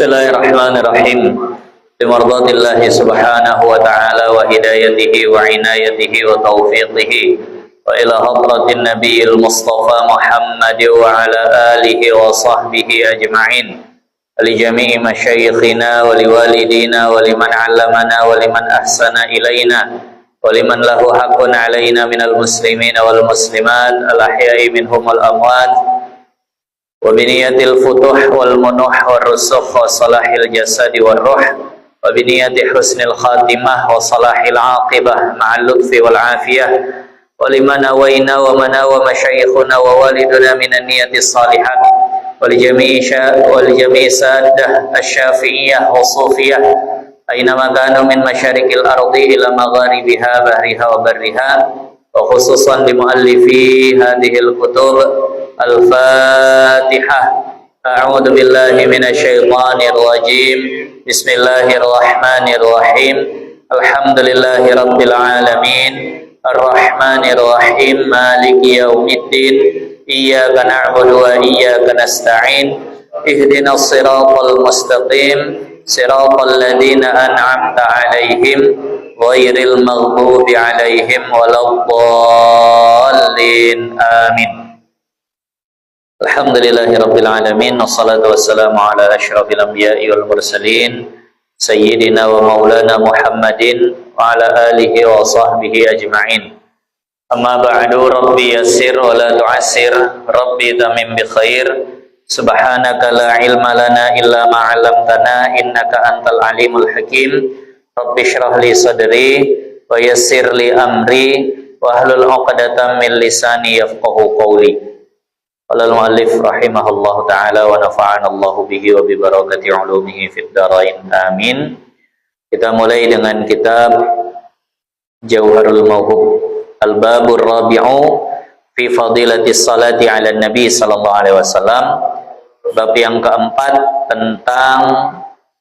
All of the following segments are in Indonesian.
Bismillahirrahmanirrahim. Bimardatillahi subhanahu wa ta'ala wa hidayatihi wa inayatihi wa taufiqihi wa ila hadratin nabiyil mustafa Muhammad wa ala alihi wa sahbihi ajma'in. Li jami'i masyayikhina wa liwalidina wa liman 'allamana wa liman ahsana ilaina wa liman lahu haqqun 'alaina minal muslimina wal muslimat al-ahya'i minhum wal amwat wa biniyatil futuh wal munuh wal rusukh wa salahil jasadi wal ruh wa biniyati husnil khatimah wa salahil aqibah ma'al lutfi wal afiyah wa liman awayna wa manawa masyayikhuna wa waliduna minan niyatis salihat wal jami'i saddah asyafi'iyah wa sufiyah aina makanu min masyarikil ardi ila magharibiha bahriha wa barriha wa khususan li muallifi hadhil kutub Al-Fatihah. A'udzu billahi minasyaitonir rajim. Bismillahirrahmanirrahim. Alhamdulillahirabbil alamin. Arrahmanir rahim. Maliki yaumiddin. Iyyaka na'budu wa iyyaka nasta'in. Ihdinas siratal mustaqim. Siratal ladzina an'amta 'alaihim ghairil maghdubi 'alaihim waladdallin. Amin. Alhamdulillahirabbil alamin wassalatu wassalamu ala asyrafil anbiya'i wal mursalin sayyidina wa maulana Muhammadin wa ala alihi wa sahbihi ajma'in. Amma ba'du, rabbi yassir wa la tu'assir, rabbi tamim bi khair. Subhanaka la ilma lana illa ma 'allamtana innaka antal alimul hakim. Rabbi shrah li sadri wa yassir li amri wa hlul 'uqdatam min lisani yafqahu qawli. Qala al-muallif rahimahullahu ta'ala wa nafa'ana Allahu bihi wa bi barakati ulumihi fid dharain amin. Kita mulai dengan kitab Jauharul Mawhub, al-babur rabi'u fi fadilatis salati 'ala nabi sallallahu alaihi wasallam. Bab yang keempat tentang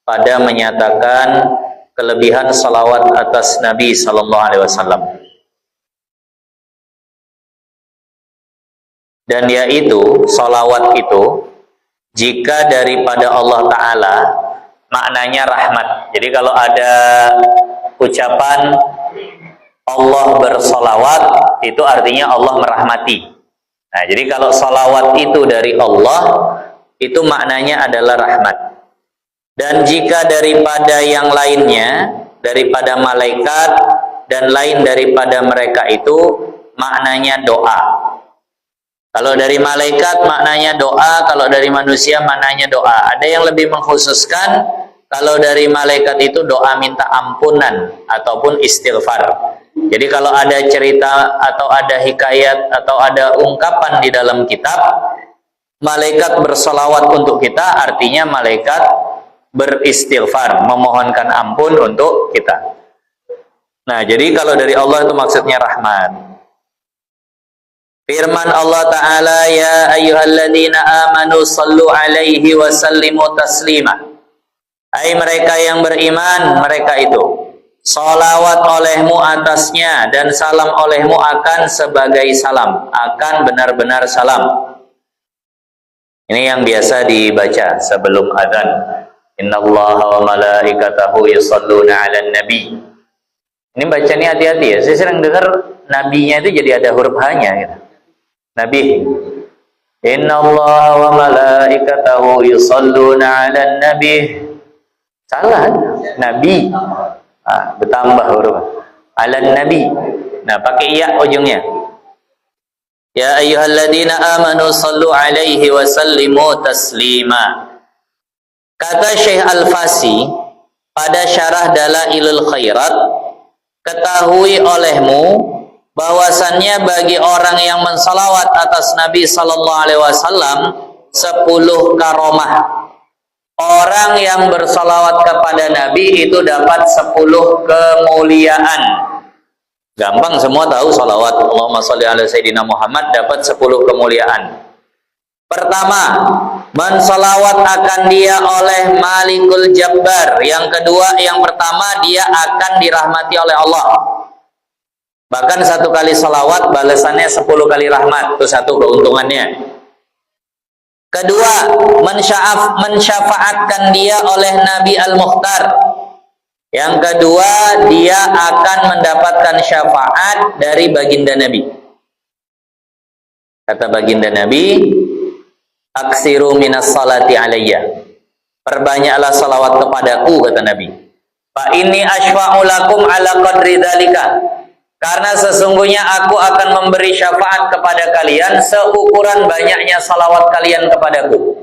pada menyatakan kelebihan salawat atas Nabi sallallahu alaihi wasallam. Dan yaitu salawat itu jika daripada Allah Ta'ala maknanya rahmat. Jadi kalau ada ucapan Allah bersalawat itu artinya Allah merahmati. Nah, jadi kalau salawat itu dari Allah itu maknanya adalah rahmat. Dan jika daripada yang lainnya, daripada malaikat dan lain daripada mereka itu maknanya doa. Kalau dari malaikat maknanya doa, kalau dari manusia maknanya doa. Ada yang lebih mengkhususkan kalau dari malaikat itu doa minta ampunan ataupun istighfar. Jadi kalau ada cerita atau ada hikayat atau ada ungkapan di dalam kitab, malaikat bersalawat untuk kita artinya malaikat beristighfar, memohonkan ampun untuk kita. Nah, jadi kalau dari Allah itu maksudnya rahmat. Firman Allah Ta'ala, ya ayyuhalladzina amanu sallu alaihi wa sallimu taslima. Hai mereka yang beriman, mereka itu salawat olehmu atasnya dan salam olehmu akan sebagai salam, akan benar-benar salam. Ini yang biasa dibaca sebelum adzan. Innallaha wa malaikatahu yusalluna 'alan nabi. Ini bacanya hati-hati ya. Saya sering dengar nabinya itu jadi ada huruf H-nya gitu. Nabi, innallaha wa malaikatahu yusalluna 'alan nabi. Salah, nabi. Bertambah huruf 'alan nabi. Nah, pakai ya ujungnya. Ya ayyuhalladzina amanu sallu 'alaihi wa sallimu taslima. Kata Syekh Al-Fasi pada syarah Dalailul Khairat, ketahui olehmu bahwasannya bagi orang yang mensalawat atas Nabi sallallahu alaihi wasallam 10 karomah. Orang yang bersalawat kepada Nabi itu dapat 10 kemuliaan. Gampang semua tahu salawat Allahumma sholli ala sayyidina Muhammad dapat 10 kemuliaan. Pertama, mensalawat akan dia oleh Malikul Jabbar. Yang kedua, yang pertama dia akan dirahmati oleh Allah. Bahkan 1 kali salawat balasannya 10 kali rahmat. Itu satu keuntungannya. Kedua, mensyafaatkan dia oleh Nabi Al-Mukhtar. Yang kedua, dia akan mendapatkan syafaat dari baginda Nabi. Kata baginda Nabi, aksiru minas salati alayya. Perbanyaklah salawat kepadaku, kata Nabi. Fa inni asyfa'u lakum ala qadri dzalika. Karena sesungguhnya aku akan memberi syafaat kepada kalian seukuran banyaknya salawat kalian kepadaku.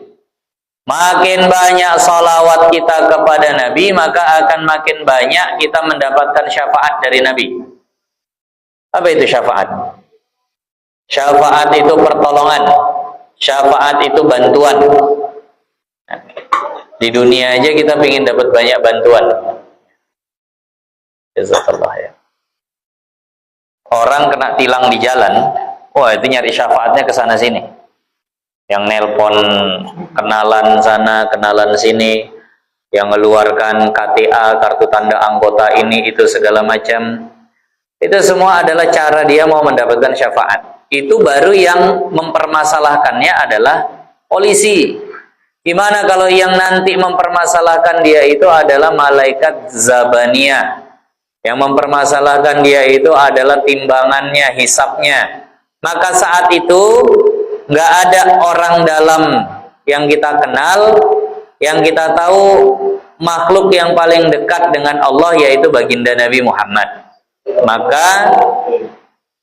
Makin banyak salawat kita kepada Nabi, maka akan makin banyak kita mendapatkan syafaat dari Nabi. Apa itu syafaat? Syafaat itu pertolongan. Syafaat itu bantuan. Di dunia aja kita ingin dapat banyak bantuan. Jazakallah ya. Orang kena tilang di jalan, wah itu nyari syafaatnya ke sana sini. Yang nelpon kenalan sana, kenalan sini, yang mengeluarkan KTA, kartu tanda anggota ini, itu segala macam. Itu semua adalah cara dia mau mendapatkan syafaat. Itu baru yang mempermasalahkannya adalah polisi. Gimana kalau yang nanti mempermasalahkan dia itu adalah malaikat Zabaniyah. Yang mempermasalahkan dia itu adalah timbangannya, hisapnya. Maka saat itu nggak ada orang dalam yang kita kenal, yang kita tahu makhluk yang paling dekat dengan Allah yaitu baginda Nabi Muhammad. Maka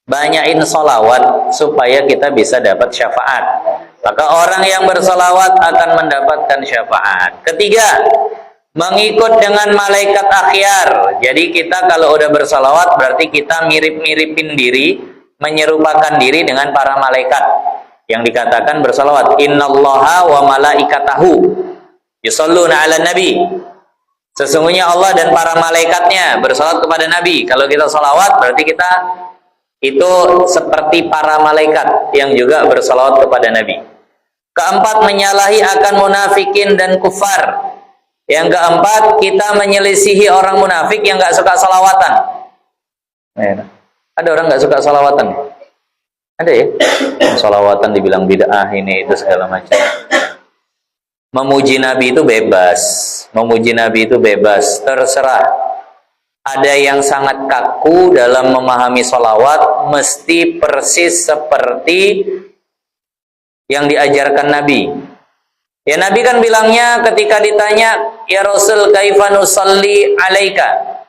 banyakin sholawat supaya kita bisa dapat syafaat. Maka orang yang bersolawat akan mendapatkan syafaat. Ketiga, mengikut dengan malaikat akhyar. Jadi kita kalau udah bersolawat berarti kita mirip-miripin diri, menyerupakan diri dengan para malaikat yang dikatakan bersolawat. Innallaha wa malaikatahu yusholluna ala nabi. Sesungguhnya Allah dan para malaikatnya bersolawat kepada Nabi. Kalau kita solawat berarti kita itu seperti para malaikat yang juga bersolawat kepada Nabi. Keempat, menyalahi akan munafikin dan kufar. Yang keempat, kita menyelisihi orang munafik yang gak suka salawatan. Ada orang gak suka salawatan? Ada ya? Salawatan dibilang bid'ah ini itu segala macam. Memuji Nabi itu bebas. Memuji Nabi itu bebas, terserah. Ada yang sangat kaku dalam memahami salawat, mesti persis seperti yang diajarkan Nabi. Ya Nabi kan bilangnya ketika ditanya, ya Rasul kaifa nusalli alaika?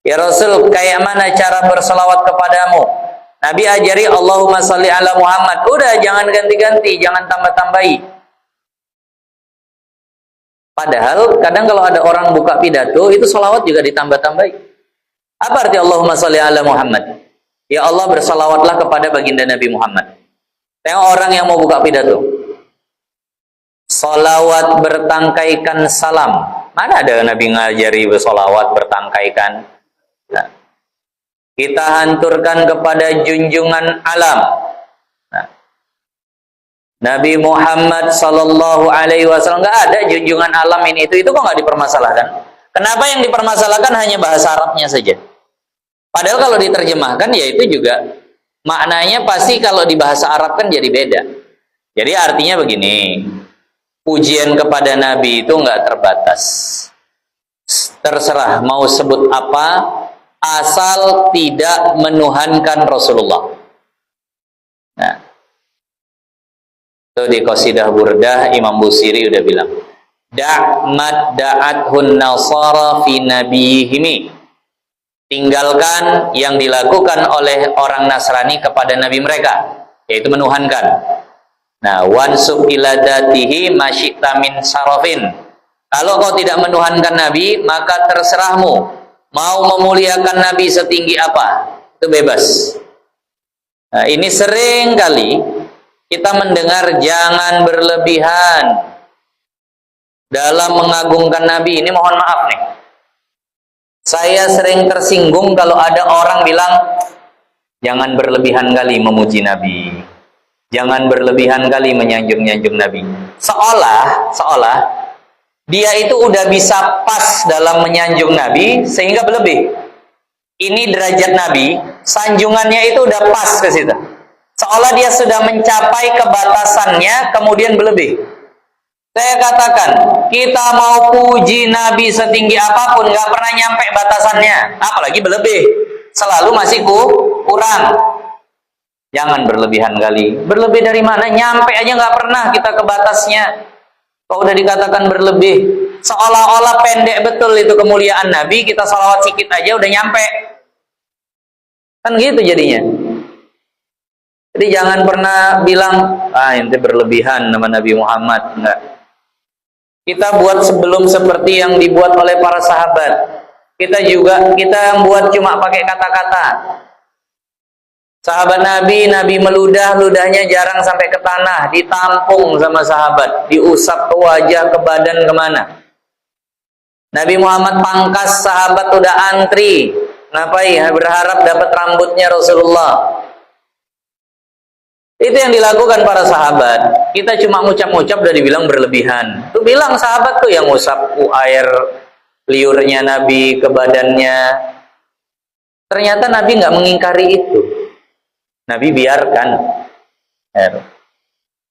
Ya Rasul, kayak mana cara berselawat kepadamu? Nabi ajari Allahumma salli ala Muhammad. Udah, jangan ganti-ganti, jangan tambah-tambahi. Padahal kadang kalau ada orang buka pidato, itu selawat juga ditambah-tambahi. Apa arti Allahumma salli ala Muhammad? Ya Allah, berselawatlah kepada baginda Nabi Muhammad. Tengok orang yang mau buka pidato. Salawat bertangkaikan salam. Mana ada Nabi ngajari bersolawat bertangkaikan? Nah, kita hanturkan kepada junjungan alam. Nah, Nabi Muhammad Sallallahu Alaihi Wasallam, nggak ada junjungan alam ini itu kok nggak dipermasalahkan? Kenapa yang dipermasalahkan hanya bahasa Arabnya saja? Padahal kalau diterjemahkan ya itu juga maknanya pasti kalau di bahasa Arab kan jadi beda. Jadi artinya begini. Pujian kepada Nabi itu nggak terbatas. Terserah mau sebut apa, asal tidak menuhankan Rasulullah. Nah, itu di Qasidah Burdah Imam Busiri udah bilang, Da'mat da'athun nasara fi nabiyihimi. Tinggalkan yang dilakukan oleh orang Nasrani kepada Nabi mereka, yaitu menuhankan. Nah, wansub ila datihi masyita min sarafin. Kalau kau tidak menuhankan Nabi, maka terserahmu. Mau memuliakan Nabi setinggi apa, itu bebas. Nah, ini sering kali kita mendengar jangan berlebihan dalam mengagungkan Nabi. Ini mohon maaf nih. Saya sering tersinggung kalau ada orang bilang jangan berlebihan kali memuji Nabi. Jangan berlebihan kali menyanjung-nyanjung Nabi. Seolah dia itu udah bisa pas dalam menyanjung Nabi sehingga berlebih. Ini derajat Nabi, sanjungannya itu udah pas ke situ. Seolah dia sudah mencapai kebatasannya, kemudian berlebih. Saya katakan, kita mau puji Nabi setinggi apapun, nggak pernah nyampe batasannya, apalagi berlebih. Selalu masih kurang. Jangan berlebihan kali. Berlebih dari mana? Nyampe aja nggak pernah kita ke batasnya. Kalau udah dikatakan berlebih, seolah-olah pendek betul itu kemuliaan Nabi, kita salawat sedikit aja udah nyampe. Kan gitu jadinya. Jadi jangan pernah bilang, ente berlebihan nama Nabi Muhammad. Enggak. Kita buat sebelum seperti yang dibuat oleh para sahabat. Kita yang buat cuma pakai kata-kata. Sahabat Nabi meludah, ludahnya jarang sampai ke tanah, ditampung sama sahabat, diusap ke wajah, ke badan, kemana. Nabi Muhammad pangkas, sahabat udah antri, ngapain? Berharap dapat rambutnya Rasulullah. Itu yang dilakukan para sahabat. Kita cuma ngucap-ngucap udah dibilang berlebihan. Tuh bilang sahabat tuh yang ngusap air liurnya Nabi ke badannya. Ternyata Nabi nggak mengingkari itu. Nabi biarkan.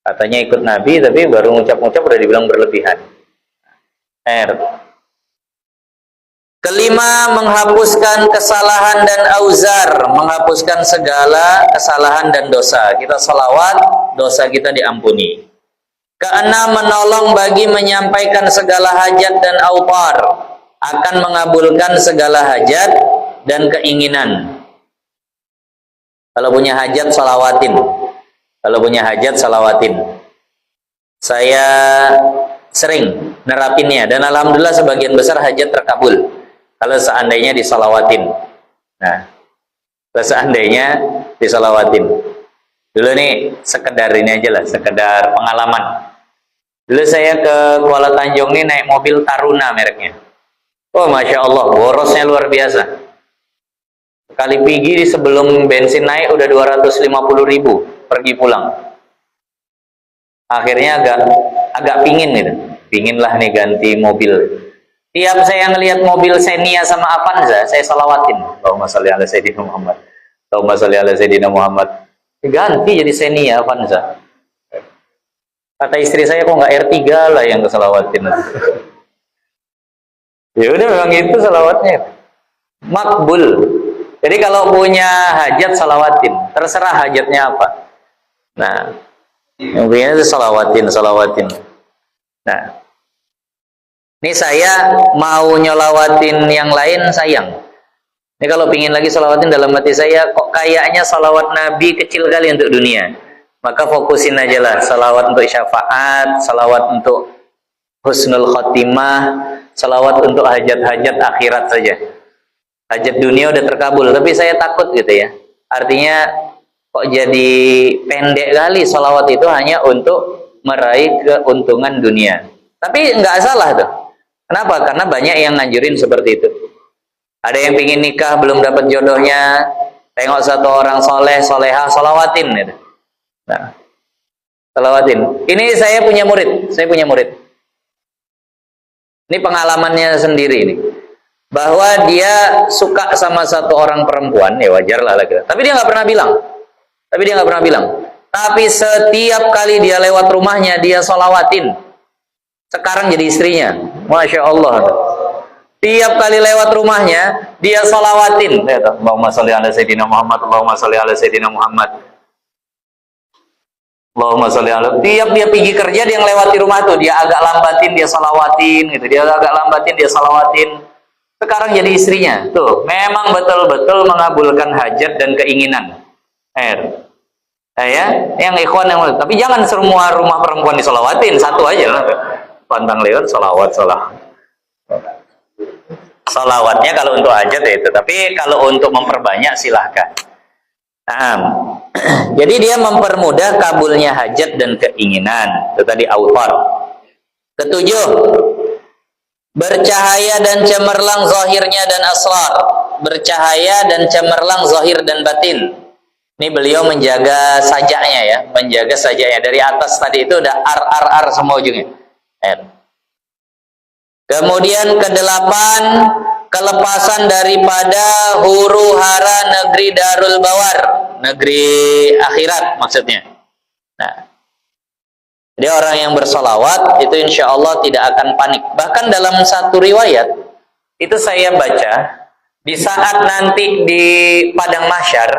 Katanya ikut Nabi, tapi baru ngucap-ngucap udah dibilang berlebihan. Kelima, menghapuskan kesalahan dan auzar, menghapuskan segala kesalahan dan dosa. Kita salawat, dosa kita diampuni. Keenam, menolong bagi menyampaikan segala hajat dan autar, akan mengabulkan segala hajat dan keinginan. Kalau punya hajat, salawatin. Kalau punya hajat, salawatin. Saya sering nerapinnya, dan alhamdulillah sebagian besar hajat terkabul. Kalau seandainya disalawatin. Nah, kalau seandainya disalawatin. Dulu nih, sekedar ini aja lah, sekedar pengalaman. Dulu saya ke Kuala Tanjung nih naik mobil Taruna mereknya. Oh, Masya Allah, borosnya luar biasa. Kali pergi sebelum bensin naik udah 250.000 pergi pulang. Akhirnya agak pingin gitu. Pingin lah nih ganti mobil. Tiap saya ngelihat mobil Xenia sama Avanza, saya salawatin. Allahumma sholli ala Sayyidina Muhammad. Allahumma sholli ala Sayyidina Muhammad. Ganti jadi Xenia Avanza. Kata istri saya, kok nggak R3 lah yang kesalawatin. Ya udah, memang itu salawatnya. Makbul. Jadi kalau punya hajat, salawatin. Terserah hajatnya apa. Nah, yang punya itu salawatin. Nah, ini saya mau nyolawatin yang lain, sayang. Ini kalau pingin lagi salawatin dalam hati saya, kok kayaknya salawat Nabi kecil kali untuk dunia. Maka fokusin aja lah, salawat untuk syafaat, salawat untuk husnul khotimah, salawat untuk hajat-hajat akhirat saja. Hajat dunia udah terkabul, tapi saya takut gitu ya. Artinya kok jadi pendek kali salawat itu hanya untuk meraih keuntungan dunia. Tapi nggak salah tuh. Kenapa? Karena banyak yang nganjurin seperti itu. Ada yang pingin nikah belum dapat jodohnya, tengok satu orang soleh, soleha, salawatin gitu. Nah, salawatin. Ini saya punya murid. Ini pengalamannya sendiri ini. Bahwa dia suka sama satu orang perempuan, ya wajar lah gitu. Tapi dia nggak pernah bilang. Tapi setiap kali dia lewat rumahnya, dia salawatin. Sekarang jadi istrinya. Masya Allah. Tiap kali lewat rumahnya, dia salawatin. Allahumma sholli ala Sayyidina Muhammad. Allahumma sholli ala Sayyidina Muhammad. Allahumma sholli ala. Tiap dia pergi kerja, dia ngelewati rumah tuh, dia agak lambatin, dia salawatin gitu. Dia agak lambatin, dia salawatin. Sekarang jadi istrinya. Tuh, memang betul-betul mengabulkan hajat dan keinginan. Ya, yang ikhwan yang, tapi jangan semua rumah perempuan disolawatin, satu aja lah. Pantang lewat salawatnya kalau untuk hajat ya itu, tapi kalau untuk memperbanyak silahkan. Jadi dia mempermudah kabulnya hajat dan keinginan. Itu tadi autar. Ketujuh, bercahaya dan cemerlang zahirnya dan asrar. Bercahaya dan cemerlang zahir dan batin. Ini beliau menjaga sajaknya ya, menjaga sajaknya. Dari atas tadi itu udah ar semua ujungnya. Kemudian kedelapan, kelepasan daripada huru hara negeri Darul Bawar. negeri akhirat maksudnya. Nah, jadi orang yang bersolawat itu insya Allah tidak akan panik. Bahkan dalam satu riwayat itu saya baca, di saat nanti di padang mahsyar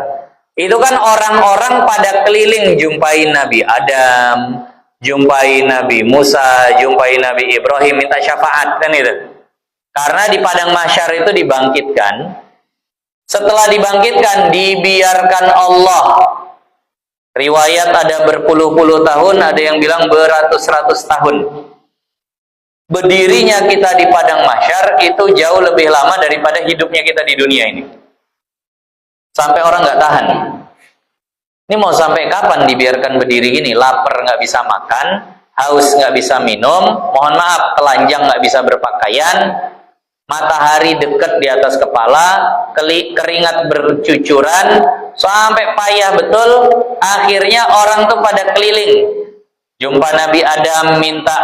itu kan orang-orang pada keliling jumpai Nabi Adam, jumpai Nabi Musa, jumpai Nabi Ibrahim, minta syafaat kan itu. Karena di padang mahsyar itu dibangkitkan. Setelah dibangkitkan dibiarkan Allah. Riwayat ada berpuluh-puluh tahun, ada yang bilang beratus-ratus tahun. Berdirinya kita di padang mahsyar itu jauh lebih lama daripada hidupnya kita di dunia ini. Sampai orang nggak tahan. Ini mau sampai kapan dibiarkan berdiri gini? Lapar nggak bisa makan, haus nggak bisa minum, mohon maaf, telanjang nggak bisa berpakaian, matahari dekat di atas kepala, keringat bercucuran, sampai payah betul. Akhirnya orang tuh pada keliling. Jumpa Nabi Adam minta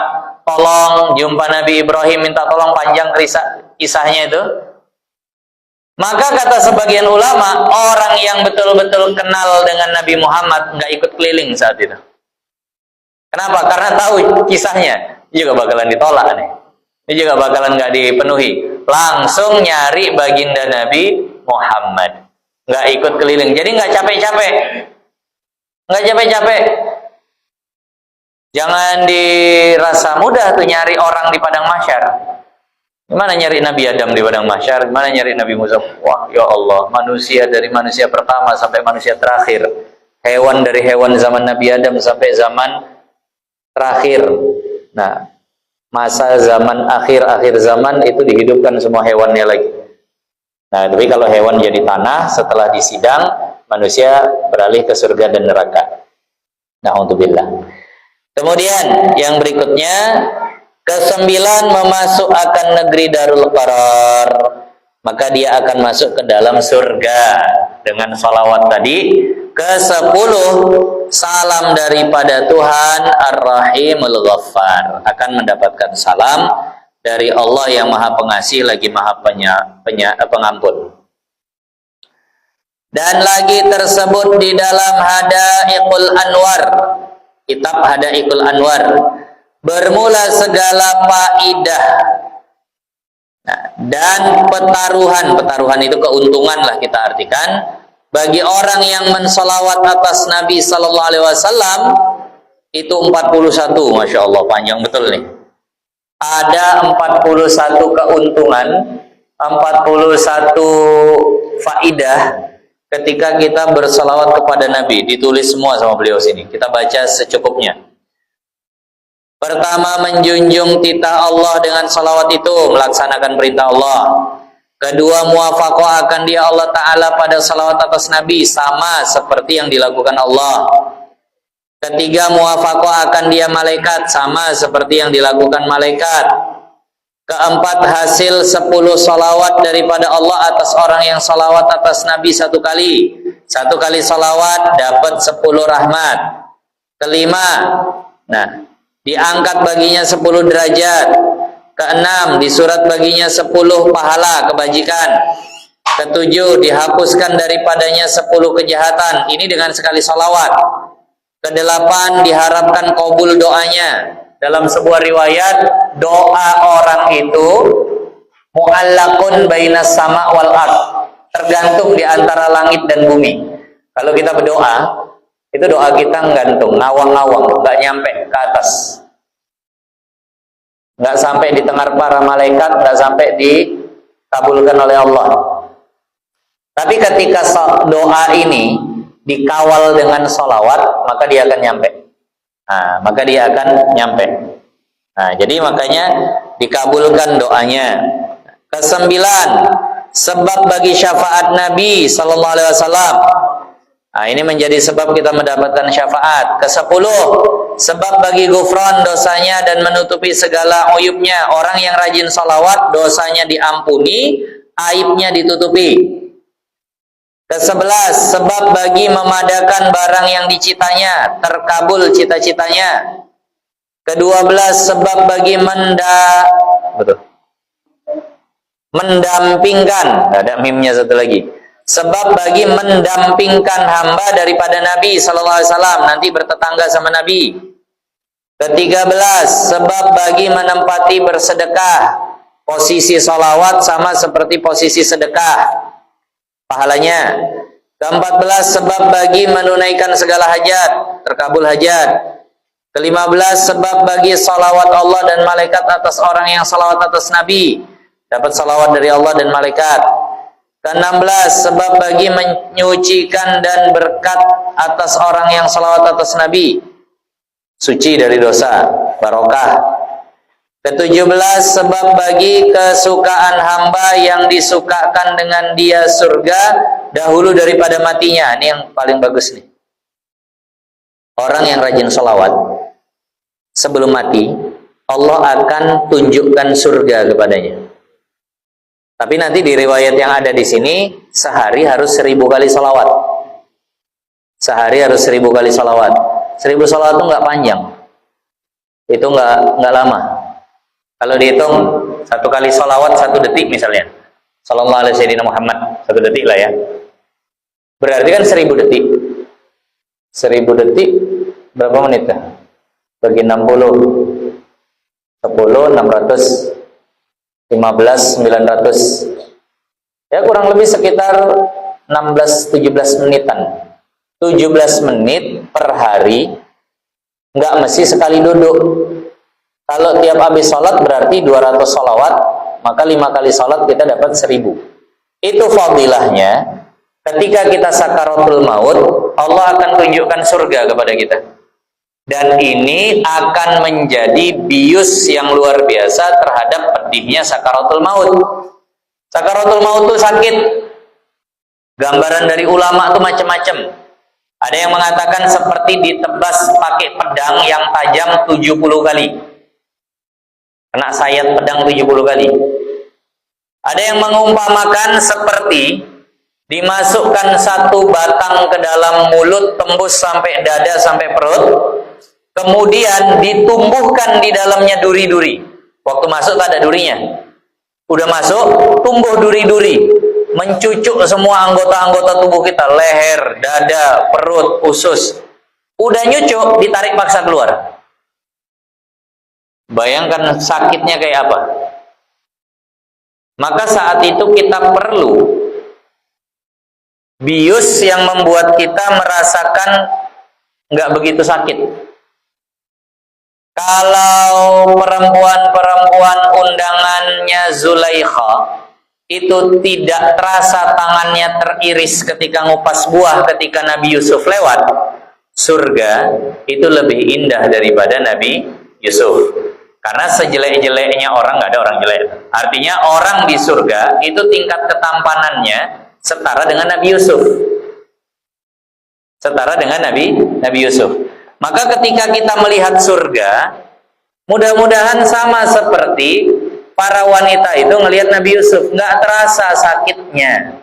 tolong, jumpa Nabi Ibrahim minta tolong, panjang kisahnya itu. Maka kata sebagian ulama, orang yang betul-betul kenal dengan Nabi Muhammad nggak ikut keliling saat itu. Kenapa? Karena tahu kisahnya, juga bakalan ditolak nih. Ini juga bakalan nggak dipenuhi. Langsung nyari baginda Nabi Muhammad, nggak ikut keliling. Jadi nggak capek-capek, nggak capek-capek. Jangan dirasa mudah tuh nyari orang di padang mahsyar. Gimana nyari Nabi Adam di padang mahsyar? Gimana nyari Nabi Musa? Wah, ya Allah, manusia dari manusia pertama sampai manusia terakhir, hewan dari hewan zaman Nabi Adam sampai zaman terakhir. Nah, masa zaman akhir zaman itu dihidupkan semua hewannya lagi. Nah, tapi kalau hewan jadi tanah, setelah disidang, manusia beralih ke surga dan neraka. Na'udzubillah. Kemudian yang berikutnya, kesembilan, memasukkan negeri Darul Qarar, maka dia akan masuk ke dalam surga dengan salawat tadi. Ke-10, salam daripada Tuhan Ar-Rahimul Ghaffar, akan mendapatkan salam dari Allah yang Maha Pengasih lagi Maha Pengampun. Dan lagi tersebut di dalam Hadaiqul Anwar, kitab Hadaiqul Anwar, bermula segala faidah. Nah, dan pertaruhan itu keuntungan lah kita artikan, bagi orang yang mensolawat atas Nabi Sallallahu Alaihi Wasallam itu 41, Masya Allah, panjang betul nih. Ada 41 keuntungan, 41 faidah ketika kita bersolawat kepada Nabi. Ditulis semua sama beliau sini, kita baca secukupnya. Pertama, menjunjung titah Allah dengan salawat itu, melaksanakan perintah Allah. Kedua, muwafaqah akan dia Allah Ta'ala pada salawat atas Nabi, sama seperti yang dilakukan Allah. Ketiga, muwafaqah akan dia malaikat, sama seperti yang dilakukan malaikat. Keempat, hasil 10 salawat daripada Allah atas orang yang salawat atas Nabi satu kali. Satu kali salawat dapat 10 rahmat. Kelima, nah, diangkat baginya 10 derajat. Keenam, disurat baginya 10 pahala kebajikan. Ketujuh, dihapuskan daripadanya 10 kejahatan. Ini dengan sekali salawat. Kedelapan, diharapkan kabul doanya. Dalam sebuah riwayat, doa orang itu mu'allaqun bainas sama' wal ard, tergantung di antara langit dan bumi. Kalau kita berdoa, itu doa kita nggantung, ngawang-ngawang, nggak nyampe ke atas, nggak sampai didengar para malaikat, nggak sampai dikabulkan oleh Allah. Tapi ketika doa ini dikawal dengan sholawat, maka dia akan nyampe. Nah, maka dia akan nyampe. Nah, jadi makanya dikabulkan doanya. Kesembilan, sebab bagi syafaat Nabi Sallallahu Alaihi Wasallam. Nah, ini menjadi sebab kita mendapatkan syafaat. Ke-10, sebab bagi gufran dosanya dan menutupi segala uyubnya. Orang yang rajin salawat, dosanya diampuni, aibnya ditutupi. Ke-11, sebab bagi memadakan barang yang dicitanya, terkabul cita-citanya. Ke-12, sebab bagi mendampingkan, ada mimnya satu lagi, sebab bagi mendampingkan hamba daripada Nabi sallallahu alaihi wasallam, nanti bertetangga sama Nabi. Ke-13, sebab bagi menempati bersedekah. Posisi salawat sama seperti posisi sedekah pahalanya. Ke-14, sebab bagi menunaikan segala hajat, terkabul hajat. Ke-15, sebab bagi salawat Allah dan malaikat atas orang yang salawat atas Nabi, dapat salawat dari Allah dan malaikat. Ke-16, sebab bagi menyucikan dan berkat atas orang yang salawat atas Nabi, suci dari dosa, barokah. Ke-17, sebab bagi kesukaan hamba yang disukakan dengan dia surga dahulu daripada matinya. Ini yang paling bagus nih. Orang yang rajin sholawat sebelum mati, Allah akan tunjukkan surga kepadanya. Tapi nanti di riwayat yang ada di sini, sehari harus 1000 kali sholawat. Sehari harus 1000 kali sholawat. 1000 sholawat itu nggak panjang. Itu nggak lama. Kalau dihitung 1 kali sholawat 1 detik misalnya, sallallahu alaihi wasallam Muhammad 1 detik lah ya. Berarti kan 1000 detik. 1000 detik berapa menit kan? Bagi 60, 10, 600, 15, 900. Ya kurang lebih sekitar 16-17 menitan. 17 menit per hari, nggak mesti sekali duduk. Kalau tiap habis sholat berarti 200 sholawat, maka 5 kali sholat kita dapat 1000. Itu fadilahnya. Ketika kita sakaratul maut, Allah akan tunjukkan surga kepada kita. Dan ini akan menjadi bius yang luar biasa terhadap pedihnya sakaratul maut. Sakaratul maut itu sakit. Gambaran dari ulama itu macam-macam. Ada yang mengatakan seperti ditebas pakai pedang yang tajam 70 kali. Kena sayat pedang 70 kali. Ada yang mengumpamakan seperti dimasukkan 1 batang ke dalam mulut, tembus sampai dada, sampai perut, kemudian ditumbuhkan di dalamnya duri-duri. Waktu masuk tak ada durinya. Udah masuk, tumbuh duri-duri, mencucuk semua anggota-anggota tubuh kita, leher, dada, perut, usus. Udah nyucuk, ditarik paksa keluar. Bayangkan sakitnya kayak apa. Maka saat itu kita perlu bius yang membuat kita merasakan nggak begitu sakit. Kalau perempuan-perempuan undangannya Zulaikha itu tidak terasa tangannya teriris ketika ngupas buah ketika Nabi Yusuf lewat, surga itu lebih indah daripada Nabi Yusuf. Karena sejelek-jeleknya orang, nggak ada orang jelek. Artinya orang di surga itu tingkat ketampanannya setara dengan Nabi Yusuf. Setara dengan Nabi Yusuf. Maka ketika kita melihat surga, mudah-mudahan sama seperti para wanita itu ngelihat Nabi Yusuf, nggak terasa sakitnya.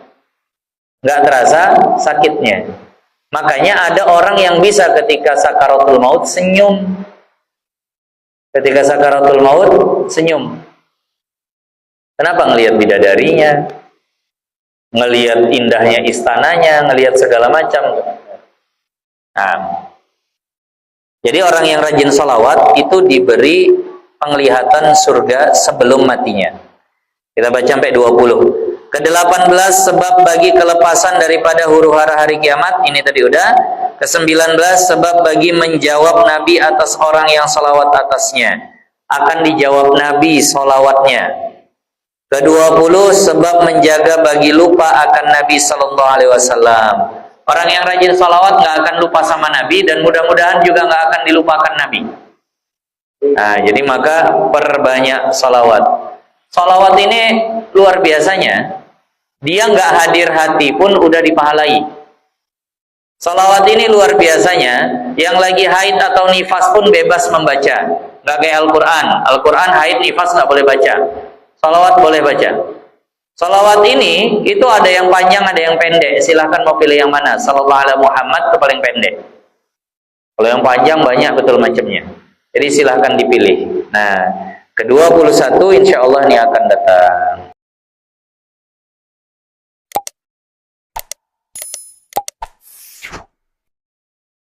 Nggak terasa sakitnya. Makanya ada orang yang bisa ketika sakaratul maut senyum. Ketika sakaratul maut senyum. Kenapa? Ngelihat bidadarinya, ngelihat indahnya istananya, ngelihat segala macam. Nah, jadi orang yang rajin sholawat itu diberi penglihatan surga sebelum matinya. Kita baca sampai 20. Ke-18, sebab bagi kelepasan daripada huru-hara hari kiamat, ini tadi udah. Ke-19, sebab bagi menjawab Nabi atas orang yang sholawat atasnya, akan dijawab Nabi sholawatnya. Ke-20, sebab menjaga bagi lupa akan Nabi Sallallahu Alaihi Wasallam. Orang yang rajin sholawat nggak akan lupa sama Nabi, dan mudah-mudahan juga nggak akan dilupakan Nabi. Nah, jadi maka perbanyak sholawat. Sholawat ini luar biasanya, dia nggak hadir hati pun udah dipahalai. Sholawat ini luar biasanya, yang lagi haid atau nifas pun bebas membaca. Nggak kayak Al-Quran. Al-Quran haid nifas nggak boleh baca. Sholawat boleh baca. Sholawat ini itu ada yang panjang, ada yang pendek. Silahkan mau pilih yang mana. Sallallahu alaihi Muhammad itu paling pendek. Kalau yang panjang banyak betul macamnya. Jadi silahkan dipilih. Nah, ke-21 insya Allah ini akan datang.